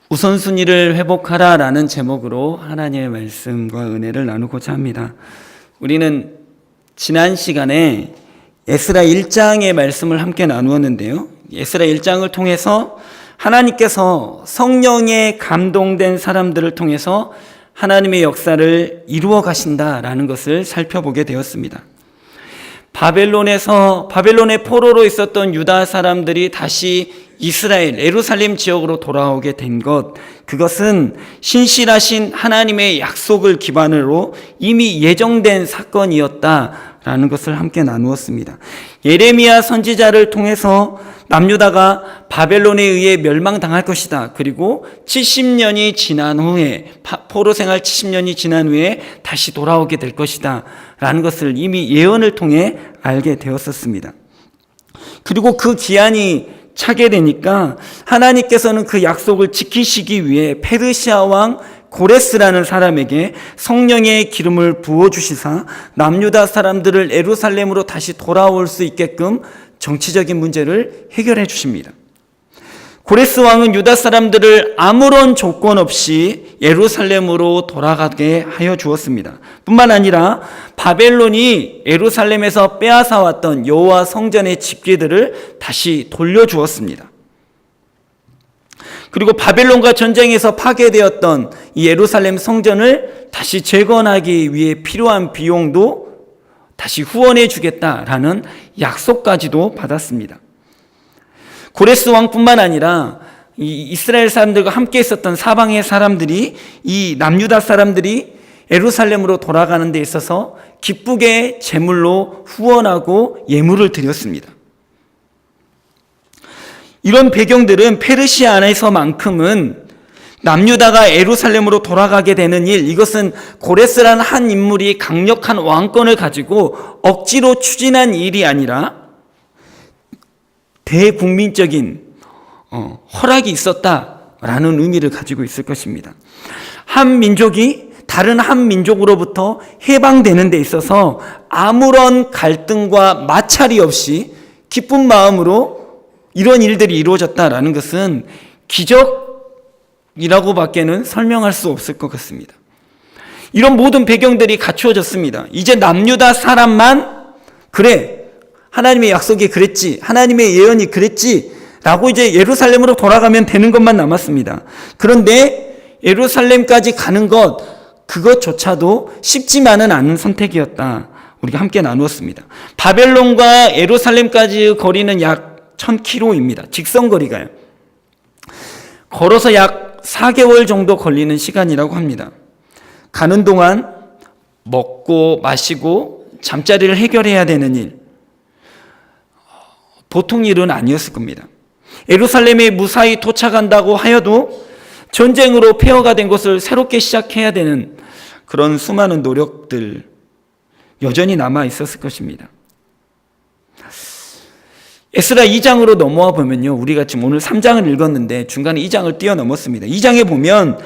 우선순위를 회복하라라는 제목으로 하나님의 말씀과 은혜를 나누고자 합니다. 우리는 지난 시간에 에스라 1장의 말씀을 함께 나누었는데요. 에스라 1장을 통해서 하나님께서 성령에 감동된 사람들을 통해서 하나님의 역사를 이루어 가신다라는 것을 살펴보게 되었습니다. 바벨론의 포로로 있었던 유다 사람들이 다시 이스라엘, 예루살렘 지역으로 돌아오게 된 것, 그것은 신실하신 하나님의 약속을 기반으로 이미 예정된 사건이었다라는 것을 함께 나누었습니다. 예레미야 선지자를 통해서 남유다가 바벨론에 의해 멸망당할 것이다. 그리고 70년이 지난 후에, 포로 생활 70년이 지난 후에 다시 돌아오게 될 것이다 라는 것을 이미 예언을 통해 알게 되었었습니다. 그리고 그 기한이 차게 되니까 하나님께서는 그 약속을 지키시기 위해 페르시아 왕 고레스라는 사람에게 성령의 기름을 부어주시사 남유다 사람들을 예루살렘으로 다시 돌아올 수 있게끔 정치적인 문제를 해결해 주십니다. 고레스 왕은 유다 사람들을 아무런 조건 없이 예루살렘으로 돌아가게 하여 주었습니다. 뿐만 아니라 바벨론이 예루살렘에서 빼앗아왔던 여호와 성전의 집기들을 다시 돌려주었습니다. 그리고 바벨론과 전쟁에서 파괴되었던 이 예루살렘 성전을 다시 재건하기 위해 필요한 비용도 다시 후원해 주겠다라는 약속까지도 받았습니다. 고레스 왕뿐만 아니라 이 이스라엘 사람들과 함께 있었던 사방의 사람들이, 이 남유다 사람들이 예루살렘으로 돌아가는 데 있어서 기쁘게 제물로 후원하고 예물을 드렸습니다. 이런 배경들은 페르시아 안에서만큼은 남유다가 예루살렘으로 돌아가게 되는 일, 이것은 고레스라는 한 인물이 강력한 왕권을 가지고 억지로 추진한 일이 아니라 대국민적인 허락이 있었다라는 의미를 가지고 있을 것입니다. 한 민족이 다른 한 민족으로부터 해방되는 데 있어서 아무런 갈등과 마찰이 없이 기쁜 마음으로 이런 일들이 이루어졌다라는 것은 기적이라고밖에는 설명할 수 없을 것 같습니다. 이런 모든 배경들이 갖추어졌습니다. 이제 남유다 사람만 그래, 하나님의 약속이 그랬지, 하나님의 예언이 그랬지 라고 이제 예루살렘으로 돌아가면 되는 것만 남았습니다. 그런데 예루살렘까지 가는 것, 그것조차도 쉽지만은 않은 선택이었다. 우리가 함께 나누었습니다. 바벨론과 예루살렘까지의 거리는 약 1000km입니다. 직선거리가요. 걸어서 약 4개월 정도 걸리는 시간이라고 합니다. 가는 동안 먹고 마시고 잠자리를 해결해야 되는 일, 보통 일은 아니었을 겁니다. 예루살렘에 무사히 도착한다고 하여도 전쟁으로 폐허가 된 것을 새롭게 시작해야 되는 그런 수많은 노력들 여전히 남아 있었을 것입니다. 에스라 2장으로 넘어와 보면요, 우리가 지금 오늘 3장을 읽었는데 중간에 2장을 뛰어넘었습니다. 2장에 보면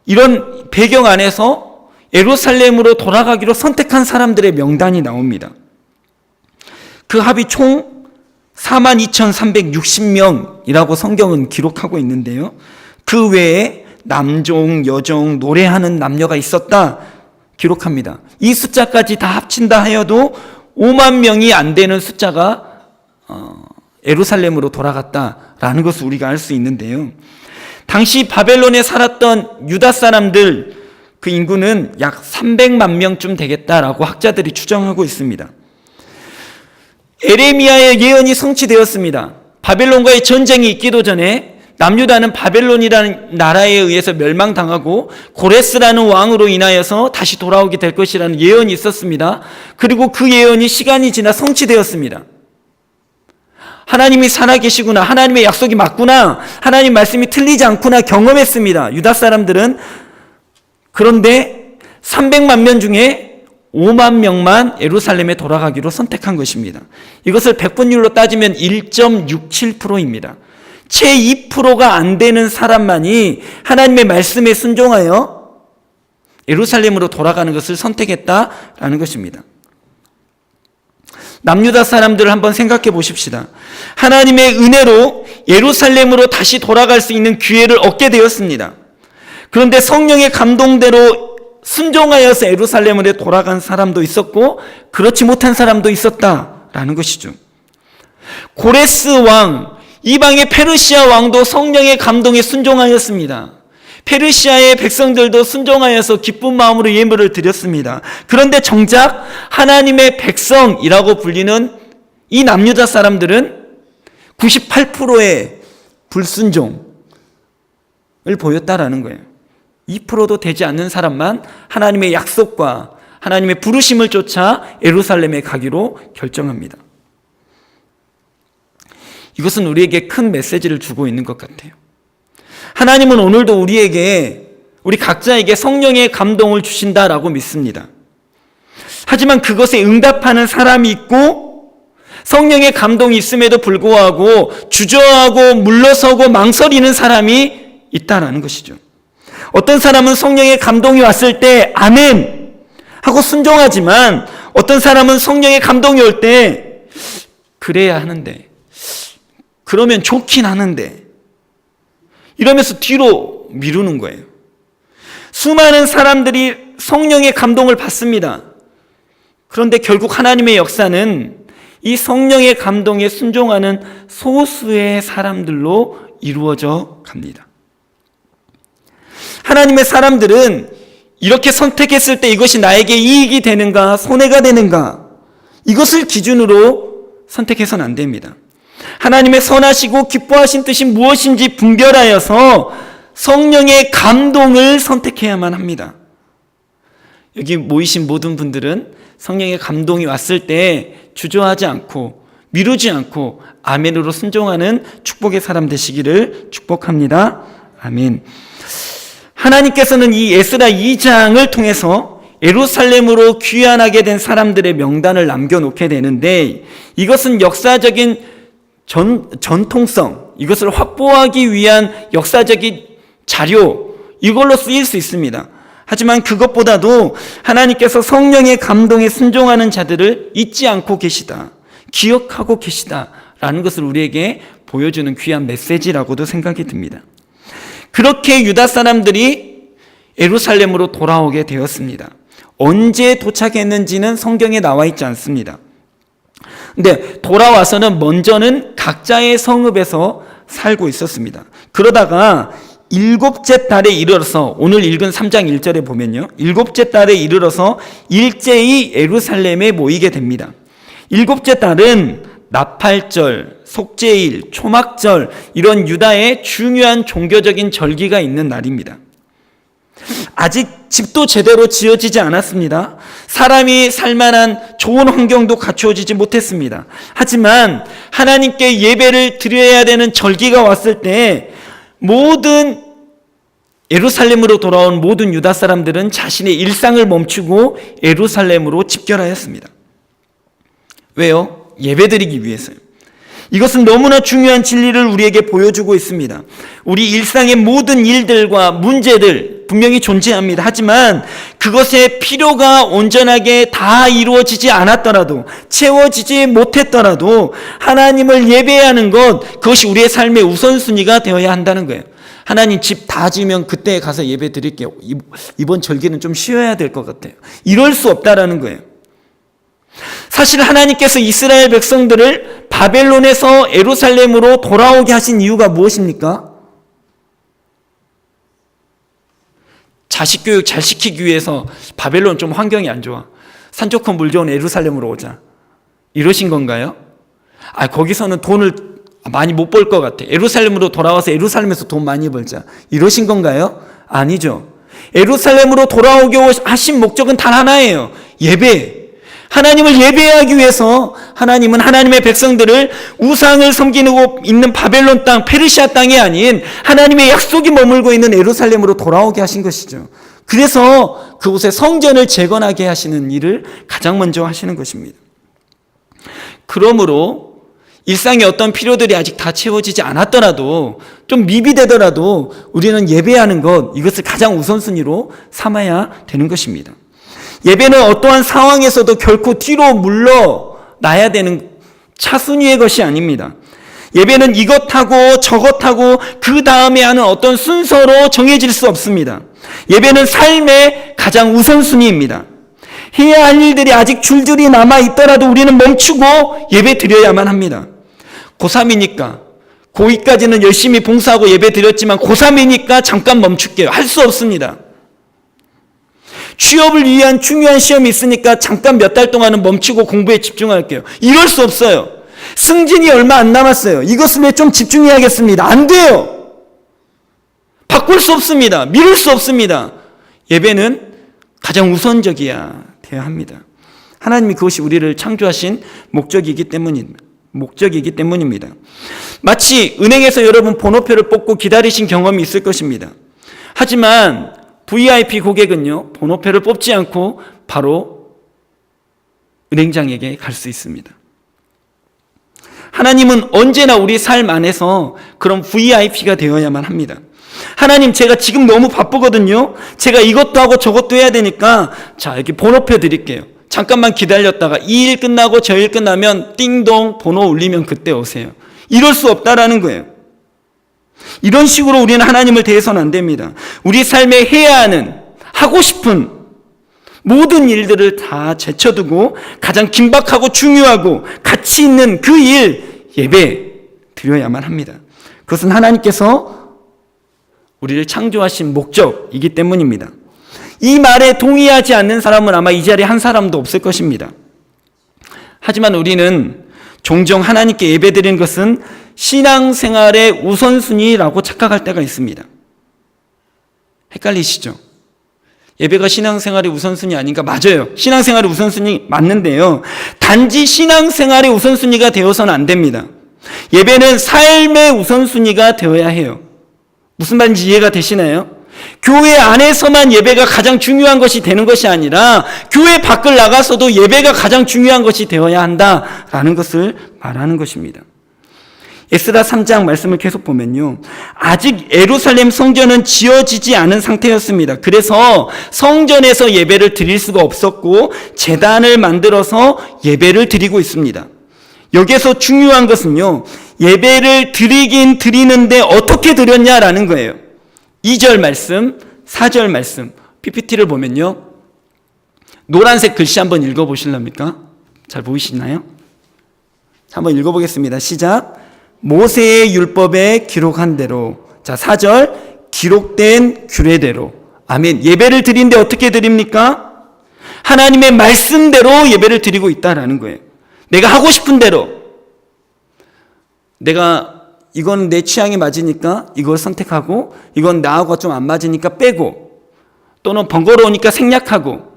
이런 배경 안에서 예루살렘으로 돌아가기로 선택한 사람들의 명단이 나옵니다. 그 합이 총 42,360명이라고 성경은 기록하고 있는데요, 그 외에 남종, 여종, 노래하는 남녀가 있었다 기록합니다. 이 숫자까지 다 합친다 하여도 5만 명이 안 되는 숫자가 예루살렘으로 돌아갔다라는 것을 우리가 알 수 있는데요, 당시 바벨론에 살았던 유다 사람들 그 인구는 약 300만 명쯤 되겠다라고 학자들이 추정하고 있습니다. 예레미야의 예언이 성취되었습니다. 바벨론과의 전쟁이 있기도 전에 남유다는 바벨론이라는 나라에 의해서 멸망당하고 고레스라는 왕으로 인하여서 다시 돌아오게 될 것이라는 예언이 있었습니다. 그리고 그 예언이 시간이 지나 성취되었습니다. 하나님이 살아계시구나, 하나님의 약속이 맞구나, 하나님 말씀이 틀리지 않구나 경험했습니다, 유다 사람들은. 그런데 300만 명 중에 5만 명만 예루살렘에 돌아가기로 선택한 것입니다. 이것을 백분율로 따지면 1.67%입니다. 채 2%가 안 되는 사람만이 하나님의 말씀에 순종하여 예루살렘으로 돌아가는 것을 선택했다라는 것입니다. 남유다 사람들을 한번 생각해 보십시다. 하나님의 은혜로 예루살렘으로 다시 돌아갈 수 있는 기회를 얻게 되었습니다. 그런데 성령의 감동대로 순종하여서 예루살렘으로 돌아간 사람도 있었고 그렇지 못한 사람도 있었다라는 것이죠. 고레스 왕, 이방의 페르시아 왕도 성령의 감동에 순종하였습니다. 페르시아의 백성들도 순종하여서 기쁜 마음으로 예물을 드렸습니다. 그런데 정작 하나님의 백성이라고 불리는 이 남유다 사람들은 98%의 불순종을 보였다라는 거예요. 2%도 되지 않는 사람만 하나님의 약속과 하나님의 부르심을 쫓아 예루살렘에 가기로 결정합니다. 이것은 우리에게 큰 메시지를 주고 있는 것 같아요. 하나님은 오늘도 우리 각자에게 성령의 감동을 주신다라고 믿습니다. 하지만 그것에 응답하는 사람이 있고 성령의 감동이 있음에도 불구하고 주저하고 물러서고 망설이는 사람이 있다라는 것이죠. 어떤 사람은 성령의 감동이 왔을 때 아멘 하고 순종하지만 어떤 사람은 성령의 감동이 올 때 그래야 하는데 그러면 좋긴 하는데 이러면서 뒤로 미루는 거예요. 수많은 사람들이 성령의 감동을 받습니다. 그런데 결국 하나님의 역사는 이 성령의 감동에 순종하는 소수의 사람들로 이루어져 갑니다. 하나님의 사람들은 이렇게 선택했을 때 이것이 나에게 이익이 되는가 손해가 되는가 이것을 기준으로 선택해서는 안 됩니다. 하나님의 선하시고 기뻐하신 뜻이 무엇인지 분별하여서 성령의 감동을 선택해야만 합니다. 여기 모이신 모든 분들은 성령의 감동이 왔을 때 주저하지 않고 미루지 않고 아멘으로 순종하는 축복의 사람 되시기를 축복합니다. 아멘. 하나님께서는 이 에스라 2장을 통해서 예루살렘으로 귀환하게 된 사람들의 명단을 남겨놓게 되는데 이것은 역사적인 전통성, 이것을 확보하기 위한 역사적인 자료, 이걸로 쓰일 수 있습니다. 하지만 그것보다도 하나님께서 성령의 감동에 순종하는 자들을 잊지 않고 계시다, 기억하고 계시다라는 것을 우리에게 보여주는 귀한 메시지라고도 생각이 듭니다. 그렇게 유다 사람들이 예루살렘으로 돌아오게 되었습니다. 언제 도착했는지는 성경에 나와 있지 않습니다. 근데 돌아와서는 먼저는 각자의 성읍에서 살고 있었습니다. 그러다가 7째 달에 이르러서 오늘 읽은 3장 1절에 보면요. 7째 달에 이르러서 일제히 예루살렘에 모이게 됩니다. 7째 달은 나팔절, 속죄일, 초막절 이런 유다의 중요한 종교적인 절기가 있는 날입니다. 아직 집도 제대로 지어지지 않았습니다. 사람이 살만한 좋은 환경도 갖추어지지 못했습니다. 하지만 하나님께 예배를 드려야 되는 절기가 왔을 때 모든 예루살렘으로 돌아온 모든 유다 사람들은 자신의 일상을 멈추고 예루살렘으로 집결하였습니다. 왜요? 예배드리기 위해서요. 이것은 너무나 중요한 진리를 우리에게 보여주고 있습니다. 우리 일상의 모든 일들과 문제들 분명히 존재합니다. 하지만 그것의 필요가 온전하게 다 이루어지지 않았더라도 채워지지 못했더라도 하나님을 예배하는 것, 그것이 우리의 삶의 우선순위가 되어야 한다는 거예요. 하나님 집 다 지으면 그때 가서 예배 드릴게요. 이번 절기는 좀 쉬어야 될 것 같아요. 이럴 수 없다라는 거예요. 사실 하나님께서 이스라엘 백성들을 바벨론에서 예루살렘으로 돌아오게 하신 이유가 무엇입니까? 자식 교육 잘 시키기 위해서 바벨론 좀 환경이 안 좋아. 산 좋고 물 좋은 예루살렘으로 오자. 이러신 건가요? 거기서는 돈을 많이 못 벌 것 같아. 예루살렘으로 돌아와서 예루살렘에서 돈 많이 벌자. 이러신 건가요? 아니죠. 예루살렘으로 돌아오게 하신 목적은 단 하나예요. 예배. 하나님을 예배하기 위해서 하나님은 하나님의 백성들을 우상을 섬기고 있는 바벨론 땅, 페르시아 땅이 아닌 하나님의 약속이 머물고 있는 예루살렘으로 돌아오게 하신 것이죠. 그래서 그곳에 성전을 재건하게 하시는 일을 가장 먼저 하시는 것입니다. 그러므로 일상의 어떤 필요들이 아직 다 채워지지 않았더라도 좀 미비되더라도 우리는 예배하는 것, 이것을 가장 우선순위로 삼아야 되는 것입니다. 예배는 어떠한 상황에서도 결코 뒤로 물러나야 되는 차순위의 것이 아닙니다. 예배는 이것하고 저것하고 그 다음에 하는 어떤 순서로 정해질 수 없습니다. 예배는 삶의 가장 우선순위입니다. 해야 할 일들이 아직 줄줄이 남아있더라도 우리는 멈추고 예배 드려야만 합니다. 고3이니까 고2까지는 열심히 봉사하고 예배 드렸지만 고3이니까 잠깐 멈출게요. 할 수 없습니다. 취업을 위한 중요한 시험이 있으니까 잠깐 몇 달 동안은 멈추고 공부에 집중할게요. 이럴 수 없어요. 승진이 얼마 안 남았어요. 이것을 왜 좀 집중해야겠습니다. 안 돼요. 바꿀 수 없습니다. 미룰 수 없습니다. 예배는 가장 우선적이어야 합니다. 하나님이 그것이 우리를 창조하신 목적이기 때문입니다. 마치 은행에서 여러분 번호표를 뽑고 기다리신 경험이 있을 것입니다. 하지만 VIP 고객은요, 번호표를 뽑지 않고 바로 은행장에게 갈 수 있습니다. 하나님은 언제나 우리 삶 안에서 그런 VIP가 되어야만 합니다. 하나님, 제가 지금 너무 바쁘거든요. 제가 이것도 하고 저것도 해야 되니까 자, 여기 번호표 드릴게요. 잠깐만 기다렸다가 이 일 끝나고 저 일 끝나면 띵동 번호 울리면 그때 오세요. 이럴 수 없다라는 거예요. 이런 식으로 우리는 하나님을 대해서는 안 됩니다. 우리 삶에 해야 하는, 하고 싶은 모든 일들을 다 제쳐두고 가장 긴박하고 중요하고 가치 있는 그 일, 예배 드려야만 합니다. 그것은 하나님께서 우리를 창조하신 목적이기 때문입니다. 이 말에 동의하지 않는 사람은 아마 이 자리에 한 사람도 없을 것입니다. 하지만 우리는 종종 하나님께 예배드리는 것은 신앙생활의 우선순위라고 착각할 때가 있습니다. 헷갈리시죠? 예배가 신앙생활의 우선순위 아닌가? 맞아요. 신앙생활의 우선순위 맞는데요. 단지 신앙생활의 우선순위가 되어서는 안 됩니다. 예배는 삶의 우선순위가 되어야 해요. 무슨 말인지 이해가 되시나요? 교회 안에서만 예배가 가장 중요한 것이 되는 것이 아니라 교회 밖을 나가서도 예배가 가장 중요한 것이 되어야 한다라는 것을 말하는 것입니다. 에스라 3장 말씀을 계속 보면요, 아직 예루살렘 성전은 지어지지 않은 상태였습니다. 그래서 성전에서 예배를 드릴 수가 없었고 제단을 만들어서 예배를 드리고 있습니다. 여기에서 중요한 것은요, 예배를 드리긴 드리는데 어떻게 드렸냐라는 거예요. 2절 말씀, 4절 말씀, PPT를 보면요, 노란색 글씨 한번 읽어보실랍니까? 잘 보이시나요? 한번 읽어보겠습니다. 시작. 모세의 율법에 기록한 대로. 자, 4절, 기록된 규례대로. 아멘. 예배를 드리는데 어떻게 드립니까? 하나님의 말씀대로 예배를 드리고 있다라는 거예요. 내가 하고 싶은 대로, 내가 이건 내 취향에 맞으니까 이걸 선택하고, 이건 나하고 좀 안 맞으니까 빼고, 또는 번거로우니까 생략하고,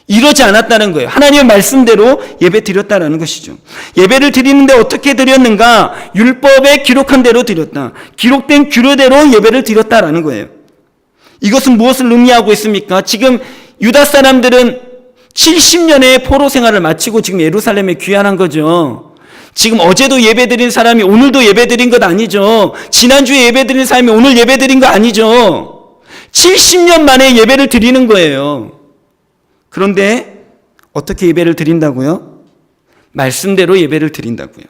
이러지 않았다는 거예요. 하나님의 말씀대로 예배 드렸다라는 것이죠. 예배를 드리는데 어떻게 드렸는가? 율법에 기록한 대로 드렸다. 기록된 규례대로 예배를 드렸다라는 거예요. 이것은 무엇을 의미하고 있습니까? 지금 유다 사람들은 70년의 포로 생활을 마치고 지금 예루살렘에 귀환한 거죠. 지금 어제도 예배드린 사람이 오늘도 예배드린 것 아니죠. 지난주에 예배드린 사람이 오늘 예배드린 거 아니죠. 70년 만에 예배를 드리는 거예요. 그런데 어떻게 예배를 드린다고요? 말씀대로 예배를 드린다고요.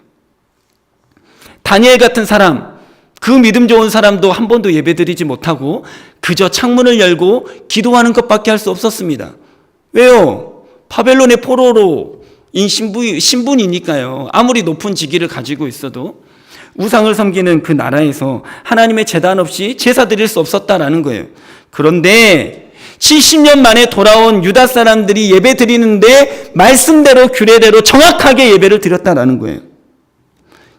다니엘 같은 사람, 그 믿음 좋은 사람도 한 번도 예배 드리지 못하고 그저 창문을 열고 기도하는 것밖에 할 수 없었습니다. 왜요? 바벨론의 포로로 신분이니까요. 아무리 높은 직위를 가지고 있어도 우상을 섬기는 그 나라에서 하나님의 제단 없이 제사 드릴 수 없었다라는 거예요. 그런데 70년 만에 돌아온 유다 사람들이 예배 드리는데 말씀대로 규례대로 정확하게 예배를 드렸다라는 거예요.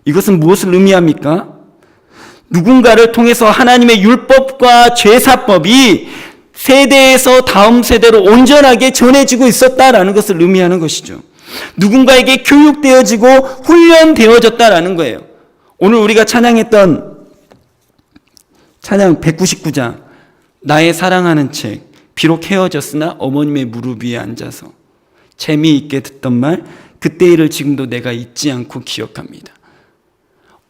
이것은 무엇을 의미합니까? 누군가를 통해서 하나님의 율법과 제사법이 세대에서 다음 세대로 온전하게 전해지고 있었다라는 것을 의미하는 것이죠. 누군가에게 교육되어지고 훈련되어졌다라는 거예요. 오늘 우리가 찬양했던 찬양 199장, 나의 사랑하는 책, 비록 헤어졌으나 어머님의 무릎 위에 앉아서 재미있게 듣던 말, 그때 일을 지금도 내가 잊지 않고 기억합니다.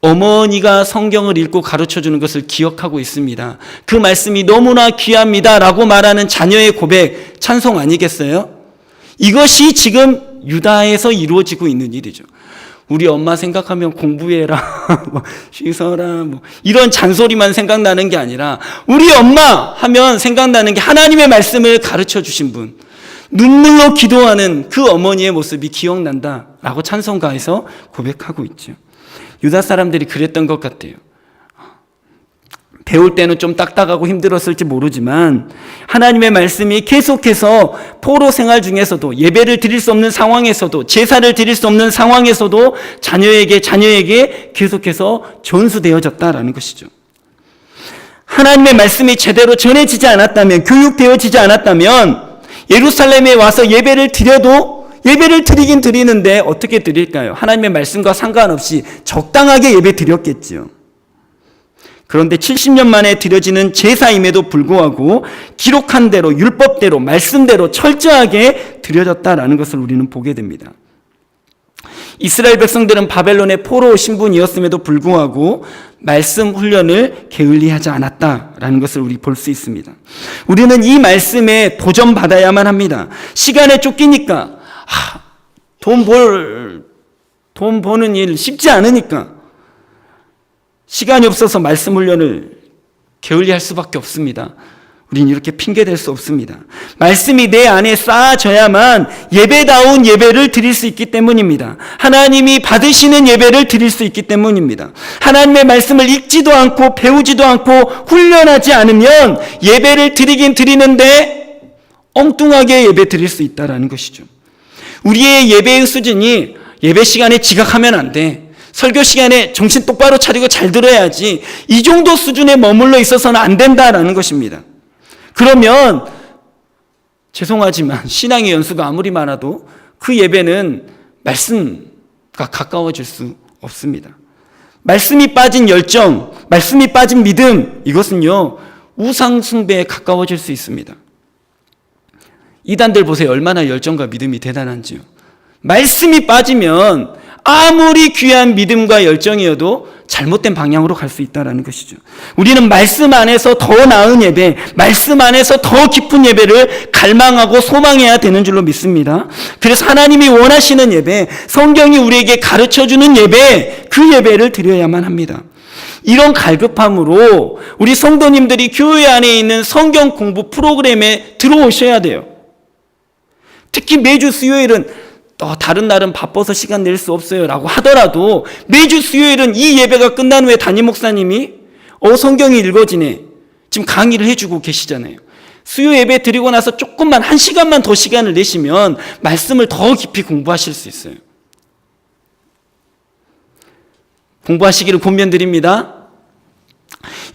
어머니가 성경을 읽고 가르쳐주는 것을 기억하고 있습니다. 그 말씀이 너무나 귀합니다 라고 말하는 자녀의 고백, 찬송 아니겠어요? 이것이 지금 유다에서 이루어지고 있는 일이죠. 우리 엄마 생각하면 공부해라, 뭐 씻어라, 뭐 이런 잔소리만 생각나는 게 아니라 우리 엄마 하면 생각나는 게 하나님의 말씀을 가르쳐 주신 분, 눈물로 기도하는 그 어머니의 모습이 기억난다라고 찬송가에서 고백하고 있죠. 유다 사람들이 그랬던 것 같아요. 배울 때는 좀 딱딱하고 힘들었을지 모르지만 하나님의 말씀이 계속해서 포로 생활 중에서도, 예배를 드릴 수 없는 상황에서도, 제사를 드릴 수 없는 상황에서도 자녀에게 계속해서 전수되어졌다라는 것이죠. 하나님의 말씀이 제대로 전해지지 않았다면, 교육되어지지 않았다면 예루살렘에 와서 예배를 드리긴 드리는데 어떻게 드릴까요? 하나님의 말씀과 상관없이 적당하게 예배 드렸겠지요. 그런데 70년 만에 드려지는 제사임에도 불구하고 기록한 대로, 율법대로, 말씀대로 철저하게 드려졌다라는 것을 우리는 보게 됩니다. 이스라엘 백성들은 바벨론의 포로 신분이었음에도 불구하고 말씀 훈련을 게을리하지 않았다라는 것을 우리 볼 수 있습니다. 우리는 이 말씀에 도전받아야만 합니다. 시간에 쫓기니까, 돈 버는 일 쉽지 않으니까 시간이 없어서 말씀 훈련을 게을리할 수밖에 없습니다. 우리는 이렇게 핑계댈 수 없습니다. 말씀이 내 안에 쌓아져야만 예배다운 예배를 드릴 수 있기 때문입니다. 하나님이 받으시는 예배를 드릴 수 있기 때문입니다. 하나님의 말씀을 읽지도 않고 배우지도 않고 훈련하지 않으면 예배를 드리긴 드리는데 엉뚱하게 예배 드릴 수 있다는 것이죠. 우리의 예배의 수준이 예배 시간에 지각하면 안 돼, 설교 시간에 정신 똑바로 차리고 잘 들어야지, 이 정도 수준에 머물러 있어서는 안 된다라는 것입니다. 그러면 죄송하지만 신앙의 연수가 아무리 많아도 그 예배는 말씀과 가까워질 수 없습니다. 말씀이 빠진 열정, 말씀이 빠진 믿음, 이것은요 우상 숭배에 가까워질 수 있습니다. 이단들 보세요. 얼마나 열정과 믿음이 대단한지요. 말씀이 빠지면 아무리 귀한 믿음과 열정이어도 잘못된 방향으로 갈 수 있다는 것이죠. 우리는 말씀 안에서 더 나은 예배, 말씀 안에서 더 깊은 예배를 갈망하고 소망해야 되는 줄로 믿습니다. 그래서 하나님이 원하시는 예배, 성경이 우리에게 가르쳐주는 예배, 그 예배를 드려야만 합니다. 이런 갈급함으로 우리 성도님들이 교회 안에 있는 성경 공부 프로그램에 들어오셔야 돼요. 특히 매주 수요일은 다른 날은 바빠서 시간 낼 수 없어요 라고 하더라도 매주 수요일은 이 예배가 끝난 후에 담임 목사님이 성경이 읽어지네, 지금 강의를 해주고 계시잖아요. 수요 예배 드리고 나서 조금만, 1시간만 더 시간을 내시면 말씀을 더 깊이 공부하실 수 있어요. 공부하시기를 권면드립니다.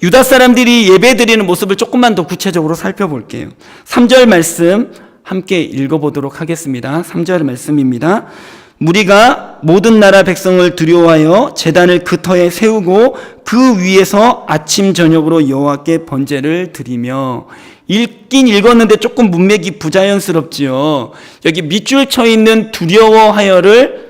유다 사람들이 예배 드리는 모습을 조금만 더 구체적으로 살펴볼게요. 3절 말씀 함께 읽어보도록 하겠습니다. 3절 말씀입니다. 무리가 모든 나라 백성을 두려워하여 제단을 그 터에 세우고 그 위에서 아침 저녁으로 여호와께 번제를 드리며. 읽긴 읽었는데 조금 문맥이 부자연스럽지요. 여기 밑줄 쳐 있는 두려워하여를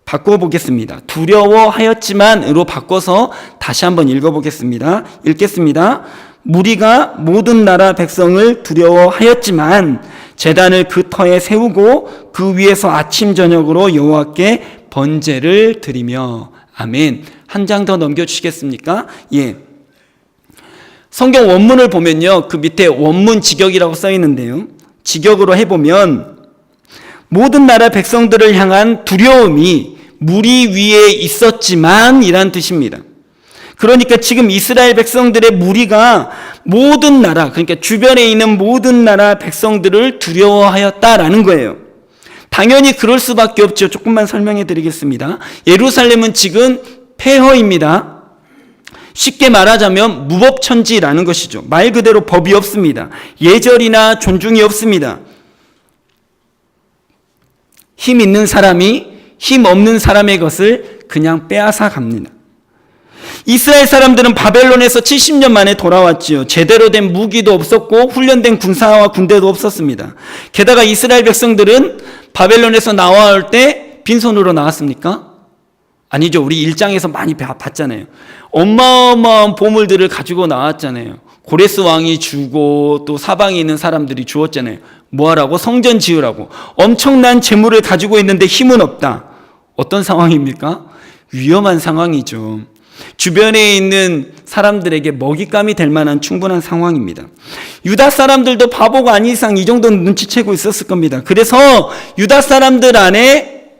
바꿔보겠습니다. 두려워하였지만으로 바꿔서 다시 한번 읽어보겠습니다. 읽겠습니다. 무리가 모든 나라 백성을 두려워하였지만 제단을 그 터에 세우고 그 위에서 아침 저녁으로 여호와께 번제를 드리며. 아멘. 한 장 더 넘겨주시겠습니까? 예. 성경 원문을 보면요, 그 밑에 원문 직역이라고 써 있는데요, 직역으로 해보면 모든 나라 백성들을 향한 두려움이 무리 위에 있었지만 이란 뜻입니다. 그러니까 지금 이스라엘 백성들의 무리가 모든 나라, 그러니까 주변에 있는 모든 나라 백성들을 두려워하였다라는 거예요. 당연히 그럴 수밖에 없죠. 조금만 설명해 드리겠습니다. 예루살렘은 지금 폐허입니다. 쉽게 말하자면 무법천지라는 것이죠. 말 그대로 법이 없습니다. 예절이나 존중이 없습니다. 힘 있는 사람이 힘 없는 사람의 것을 그냥 빼앗아 갑니다. 이스라엘 사람들은 바벨론에서 70년 만에 돌아왔지요. 제대로 된 무기도 없었고 훈련된 군사와 군대도 없었습니다. 게다가 이스라엘 백성들은 바벨론에서 나올 때 빈손으로 나왔습니까? 아니죠. 우리 1장에서 많이 봤잖아요. 어마어마한 보물들을 가지고 나왔잖아요. 고레스 왕이 주고 또 사방에 있는 사람들이 주었잖아요. 뭐하라고? 성전 지으라고. 엄청난 재물을 가지고 있는데 힘은 없다. 어떤 상황입니까? 위험한 상황이죠. 주변에 있는 사람들에게 먹잇감이 될 만한 충분한 상황입니다. 유다 사람들도 바보가 아닌 이상 이 정도는 눈치채고 있었을 겁니다. 그래서 유다 사람들 안에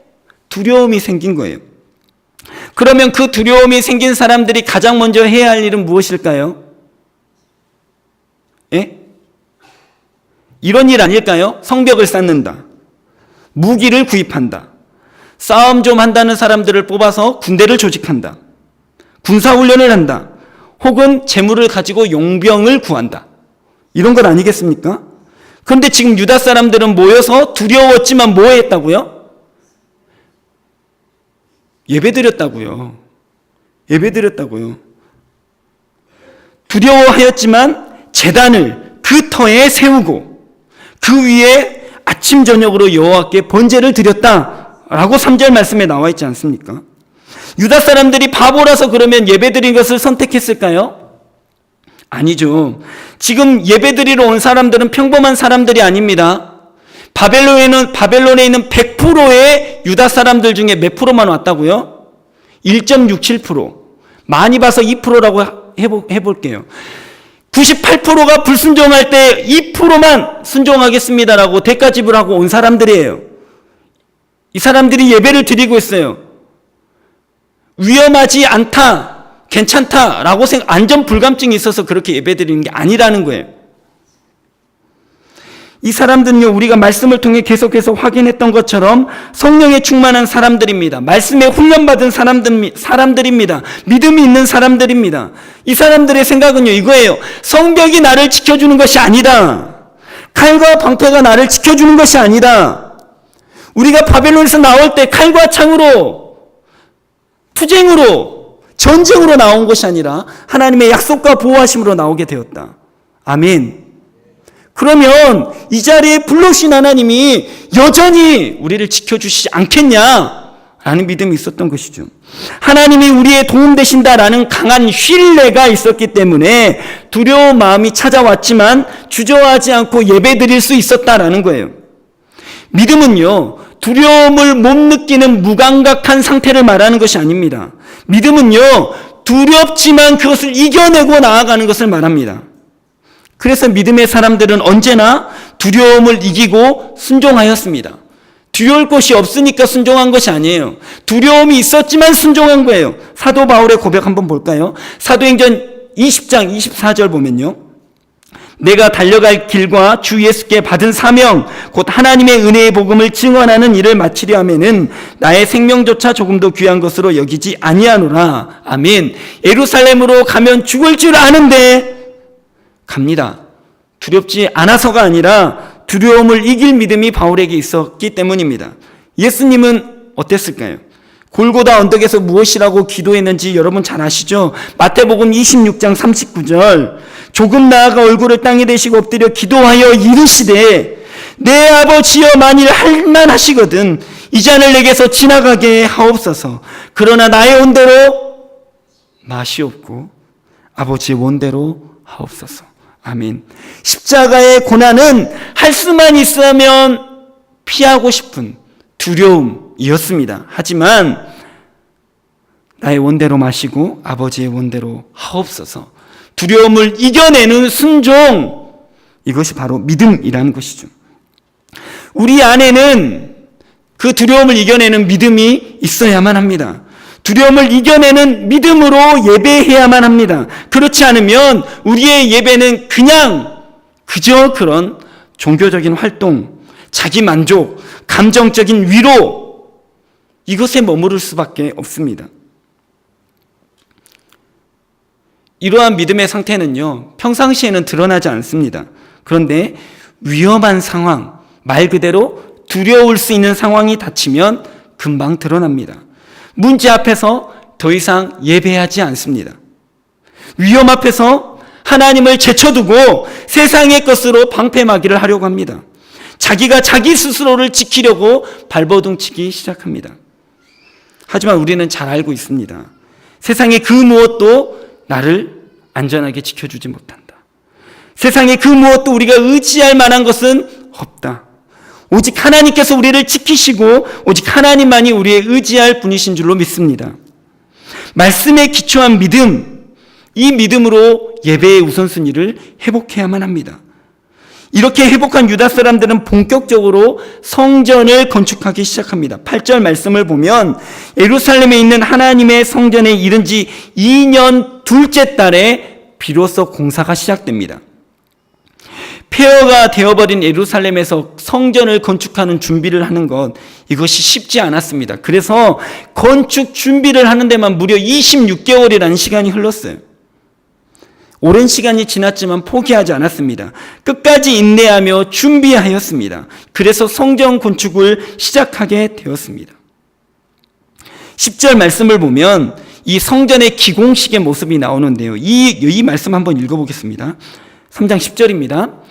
두려움이 생긴 거예요. 그러면 그 두려움이 생긴 사람들이 가장 먼저 해야 할 일은 무엇일까요? 예? 이런 일 아닐까요? 성벽을 쌓는다. 무기를 구입한다. 싸움 좀 한다는 사람들을 뽑아서 군대를 조직한다. 군사훈련을 한다. 혹은 재물을 가지고 용병을 구한다. 이런 것 아니겠습니까? 그런데 지금 유다 사람들은 모여서 두려웠지만 뭐 했다고요? 예배드렸다고요. 예배드렸다고요. 두려워하였지만 제단을 그 터에 세우고 그 위에 아침 저녁으로 여호와께 번제를 드렸다라고 3절 말씀에 나와 있지 않습니까? 유다 사람들이 바보라서 그러면 예배드린 것을 선택했을까요? 아니죠. 지금 예배드리러 온 사람들은 평범한 사람들이 아닙니다. 바벨론에 있는 100%의 유다 사람들 중에 몇 프로만 왔다고요? 1.67%. 많이 봐서 2%라고 해볼게요. 98%가 불순종할 때 2%만 순종하겠습니다라고 대가 지불하고 온 사람들이에요. 이 사람들이 예배를 드리고 있어요. 위험하지 않다, 괜찮다라고 안전 불감증이 있어서 그렇게 예배 드리는 게 아니라는 거예요. 이 사람들은요, 우리가 말씀을 통해 계속해서 확인했던 것처럼 성령에 충만한 사람들입니다. 말씀에 훈련받은 사람들입니다. 믿음이 있는 사람들입니다. 이 사람들의 생각은요, 이거예요. 성벽이 나를 지켜주는 것이 아니다. 칼과 방패가 나를 지켜주는 것이 아니다. 우리가 바벨론에서 나올 때 칼과 창으로, 투쟁으로, 전쟁으로 나온 것이 아니라 하나님의 약속과 보호하심으로 나오게 되었다. 아멘. 그러면 이 자리에 불러주신 하나님이 여전히 우리를 지켜주시지 않겠냐라는 믿음이 있었던 것이죠. 하나님이 우리의 도움 되신다라는 강한 신뢰가 있었기 때문에 두려운 마음이 찾아왔지만 주저하지 않고 예배드릴 수 있었다라는 거예요. 믿음은요, 두려움을 못 느끼는 무감각한 상태를 말하는 것이 아닙니다. 믿음은요, 두렵지만 그것을 이겨내고 나아가는 것을 말합니다. 그래서 믿음의 사람들은 언제나 두려움을 이기고 순종하였습니다. 두려울 것이 없으니까 순종한 것이 아니에요. 두려움이 있었지만 순종한 거예요. 사도 바울의 고백 한번 볼까요? 사도행전 20장 24절 보면요. 내가 달려갈 길과 주 예수께 받은 사명 곧 하나님의 은혜의 복음을 증언하는 일을 마치려 하면은 나의 생명조차 조금도 귀한 것으로 여기지 아니하노라. 아멘. 예루살렘으로 가면 죽을 줄 아는데 갑니다. 두렵지 않아서가 아니라 두려움을 이길 믿음이 바울에게 있었기 때문입니다. 예수님은 어땠을까요? 골고다 언덕에서 무엇이라고 기도했는지 여러분 잘 아시죠? 마태복음 26장 39절 조금 나아가 얼굴을 땅에 대시고 엎드려 기도하여 이르시되 내 아버지여 만일 할만하시거든 이 잔을 내게서 지나가게 하옵소서. 그러나 나의 원대로 마시옵고 아버지의 원대로 하옵소서. 아멘. 십자가의 고난은 할 수만 있으면 피하고 싶은 두려움이었습니다. 하지만 나의 원대로 마시고 아버지의 원대로 하옵소서. 두려움을 이겨내는 순종, 이것이 바로 믿음이라는 것이죠. 우리 안에는 그 두려움을 이겨내는 믿음이 있어야만 합니다. 두려움을 이겨내는 믿음으로 예배해야만 합니다. 그렇지 않으면 우리의 예배는 그저 그런 종교적인 활동, 자기 만족, 감정적인 위로, 이것에 머무를 수밖에 없습니다. 이러한 믿음의 상태는요, 평상시에는 드러나지 않습니다. 그런데 위험한 상황, 말 그대로 두려울 수 있는 상황이 닥치면 금방 드러납니다. 문제 앞에서 더 이상 예배하지 않습니다. 위험 앞에서 하나님을 제쳐두고 세상의 것으로 방패막이를 하려고 합니다. 자기가 자기 스스로를 지키려고 발버둥치기 시작합니다. 하지만 우리는 잘 알고 있습니다. 세상의 그 무엇도 나를 안전하게 지켜주지 못한다. 세상의 그 무엇도 우리가 의지할 만한 것은 없다. 오직 하나님께서 우리를 지키시고 오직 하나님만이 우리의 의지할 분이신 줄로 믿습니다. 말씀에 기초한 믿음, 이 믿음으로 예배의 우선순위를 회복해야만 합니다. 이렇게 회복한 유다 사람들은 본격적으로 성전을 건축하기 시작합니다. 8절 말씀을 보면 예루살렘에 있는 하나님의 성전에 이른 지 2년 둘째 달에 비로소 공사가 시작됩니다. 폐허가 되어버린 예루살렘에서 성전을 건축하는 준비를 하는 것, 이것이 쉽지 않았습니다. 그래서 건축 준비를 하는 데만 무려 26개월이라는 시간이 흘렀어요. 오랜 시간이 지났지만 포기하지 않았습니다. 끝까지 인내하며 준비하였습니다. 그래서 성전 건축을 시작하게 되었습니다. 10절 말씀을 보면 이 성전의 기공식의 모습이 나오는데요. 이 말씀 한번 읽어보겠습니다. 3장 10절입니다.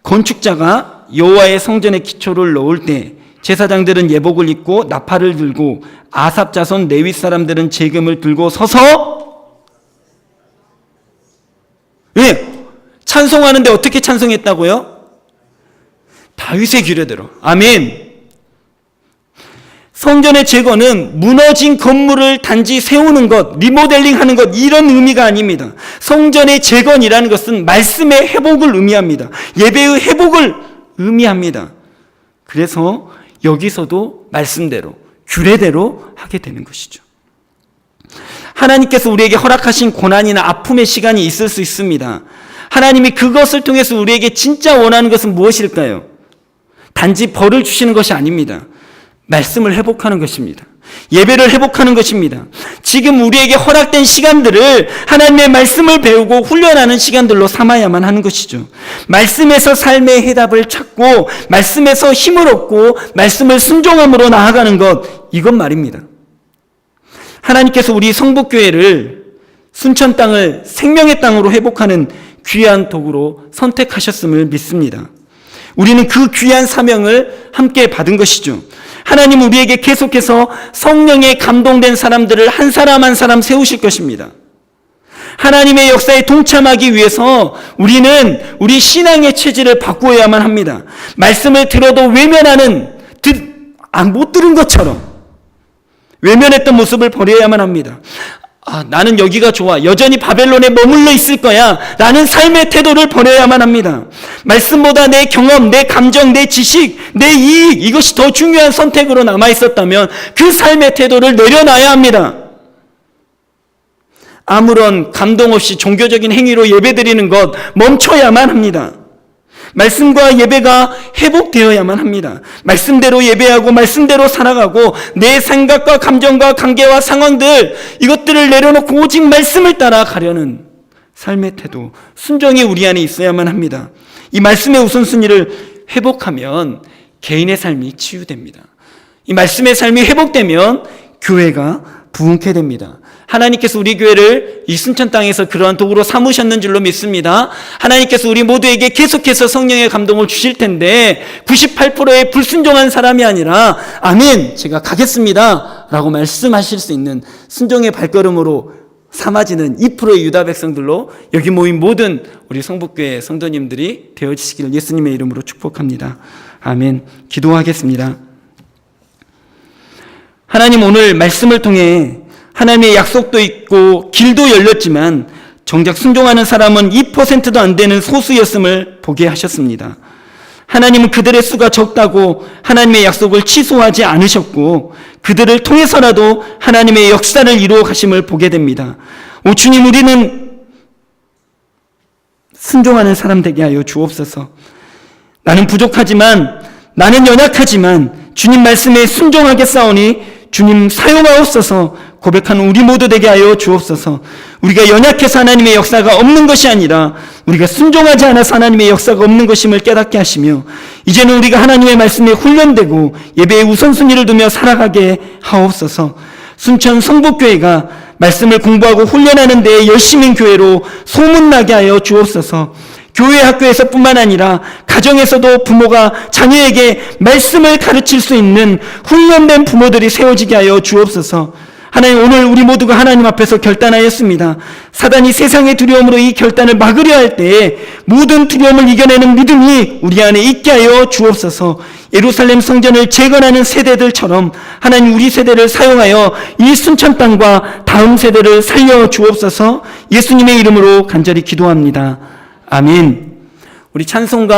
건축자가 여호와의 성전에 기초를 놓을 때 제사장들은 예복을 입고 나팔을 들고 아삽 자손 레위 사람들은 제금을 들고 서서 왜? 찬송하는데 어떻게 찬송했다고요? 다윗의 규례대로. 아멘. 성전의 제거는 무너진 건물을 단지 세우는 것, 리모델링하는 것, 이런 의미가 아닙니다. 성전의 재건이라는 것은 말씀의 회복을 의미합니다. 예배의 회복을 의미합니다. 그래서 여기서도 말씀대로, 규례대로 하게 되는 것이죠. 하나님께서 우리에게 허락하신 고난이나 아픔의 시간이 있을 수 있습니다. 하나님이 그것을 통해서 우리에게 진짜 원하는 것은 무엇일까요? 단지 벌을 주시는 것이 아닙니다. 말씀을 회복하는 것입니다. 예배를 회복하는 것입니다. 지금 우리에게 허락된 시간들을 하나님의 말씀을 배우고 훈련하는 시간들로 삼아야만 하는 것이죠. 말씀에서 삶의 해답을 찾고 말씀에서 힘을 얻고 말씀을 순종함으로 나아가는 것, 이건 말입니다. 하나님께서 우리 성북교회를 순천 땅을 생명의 땅으로 회복하는 귀한 도구로 선택하셨음을 믿습니다. 우리는 그 귀한 사명을 함께 받은 것이죠. 하나님 우리에게 계속해서 성령에 감동된 사람들을 한 사람 한 사람 세우실 것입니다. 하나님의 역사에 동참하기 위해서 우리는 우리 신앙의 체질을 바꾸어야만 합니다. 말씀을 들어도 외면하는, 못 들은 것처럼 외면했던 모습을 버려야만 합니다. 나는 여기가 좋아. 여전히 바벨론에 머물러 있을 거야. 라는 삶의 태도를 버려야만 합니다. 말씀보다 내 경험, 내 감정, 내 지식, 내 이익, 이것이 더 중요한 선택으로 남아있었다면 그 삶의 태도를 내려놔야 합니다. 아무런 감동 없이 종교적인 행위로 예배드리는 것 멈춰야만 합니다. 말씀과 예배가 회복되어야만 합니다. 말씀대로 예배하고 말씀대로 살아가고 내 생각과 감정과 관계와 상황들, 이것들을 내려놓고 오직 말씀을 따라가려는 삶의 태도, 순종이 우리 안에 있어야만 합니다. 이 말씀의 우선순위를 회복하면 개인의 삶이 치유됩니다. 이 말씀의 삶이 회복되면 교회가 부흥케 됩니다. 하나님께서 우리 교회를 이 순천 땅에서 그러한 도구로 삼으셨는 줄로 믿습니다. 하나님께서 우리 모두에게 계속해서 성령의 감동을 주실 텐데 98%의 불순종한 사람이 아니라 아멘, 제가 가겠습니다 라고 말씀하실 수 있는 순종의 발걸음으로 삼아지는 2%의 유다 백성들로 여기 모인 모든 우리 성북교회 성도님들이 되어지시기를 예수님의 이름으로 축복합니다. 아멘. 기도하겠습니다. 하나님, 오늘 말씀을 통해 하나님의 약속도 있고 길도 열렸지만 정작 순종하는 사람은 2%도 안 되는 소수였음을 보게 하셨습니다. 하나님은 그들의 수가 적다고 하나님의 약속을 취소하지 않으셨고 그들을 통해서라도 하나님의 역사를 이루어 가심을 보게 됩니다. 오 주님, 우리는 순종하는 사람 되게 하여 주옵소서. 나는 부족하지만, 나는 연약하지만 주님 말씀에 순종하겠사오니 주님 사용하옵소서 고백하는 우리 모두 되게 하여 주옵소서. 우리가 연약해서 하나님의 역사가 없는 것이 아니라 우리가 순종하지 않아서 하나님의 역사가 없는 것임을 깨닫게 하시며 이제는 우리가 하나님의 말씀에 훈련되고 예배의 우선순위를 두며 살아가게 하옵소서. 순천 성북교회가 말씀을 공부하고 훈련하는 데에 열심인 교회로 소문나게 하여 주옵소서. 교회 학교에서 뿐만 아니라 가정에서도 부모가 자녀에게 말씀을 가르칠 수 있는 훈련된 부모들이 세워지게 하여 주옵소서. 하나님, 오늘 우리 모두가 하나님 앞에서 결단하였습니다. 사단이 세상의 두려움으로 이 결단을 막으려 할 때에 모든 두려움을 이겨내는 믿음이 우리 안에 있게 하여 주옵소서. 예루살렘 성전을 재건하는 세대들처럼 하나님, 우리 세대를 사용하여 이 순천 땅과 다음 세대를 살려 주옵소서. 예수님의 이름으로 간절히 기도합니다. 아멘. 우리 찬송가